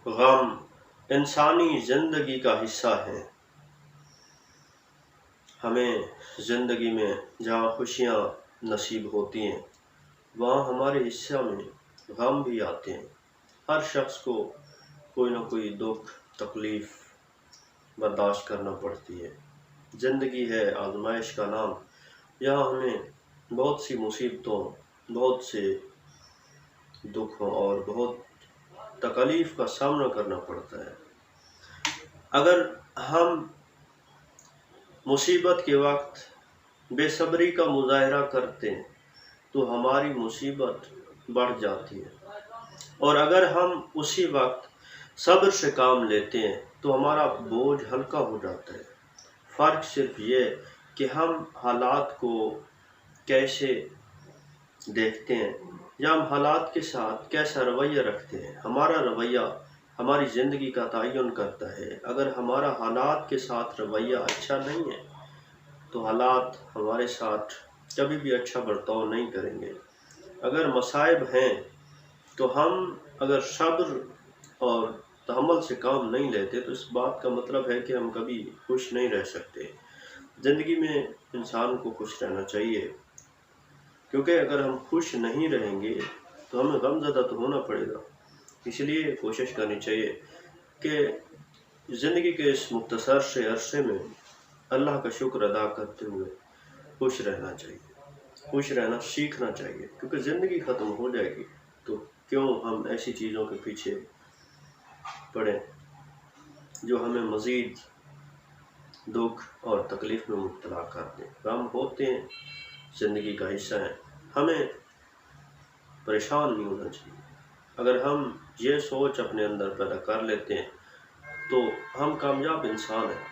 غم انسانی زندگی کا حصہ ہیں۔ ہمیں زندگی میں جہاں خوشیاں نصیب ہوتی ہیں وہاں ہمارے حصہ میں غم بھی آتے ہیں۔ ہر شخص کو کوئی نہ کوئی دکھ تکلیف برداشت کرنا پڑتی ہے۔ زندگی ہے آزمائش کا نام، یہاں ہمیں بہت سی مصیبتوں، بہت سے دکھوں اور بہت تکلیف کا سامنا کرنا پڑتا ہے۔ اگر ہم مصیبت کے وقت بے صبری کا مظاہرہ کرتے ہیں تو ہماری مصیبت بڑھ جاتی ہے، اور اگر ہم اسی وقت صبر سے کام لیتے ہیں تو ہمارا بوجھ ہلکا ہو جاتا ہے۔ فرق صرف یہ کہ ہم حالات کو کیسے دیکھتے ہیں یا ہم حالات کے ساتھ کیسا رویہ رکھتے ہیں۔ ہمارا رویہ ہماری زندگی کا تعین کرتا ہے۔ اگر ہمارا حالات کے ساتھ رویہ اچھا نہیں ہے تو حالات ہمارے ساتھ کبھی بھی اچھا برتاؤ نہیں کریں گے۔ اگر مصائب ہیں تو ہم اگر صبر اور تحمل سے کام نہیں لیتے تو اس بات کا مطلب ہے کہ ہم کبھی خوش نہیں رہ سکتے۔ زندگی میں انسان کو خوش رہنا چاہیے، کیونکہ اگر ہم خوش نہیں رہیں گے تو ہمیں غم زدہ تو ہونا پڑے گا۔ اس لیے کوشش کرنی چاہیے کہ زندگی کے اس مختصر سے عرصے میں اللہ کا شکر ادا کرتے ہوئے خوش رہنا چاہیے، خوش رہنا سیکھنا چاہیے، کیونکہ زندگی ختم ہو جائے گی تو کیوں ہم ایسی چیزوں کے پیچھے پڑیں جو ہمیں مزید دکھ اور تکلیف میں مبتلا کر دیں۔ غم ہوتے ہیں، زندگی کا حصہ ہیں، ہمیں پریشان نہیں ہونا چاہیے۔ اگر ہم یہ سوچ اپنے اندر پیدا کر لیتے ہیں تو ہم کامیاب انسان ہیں۔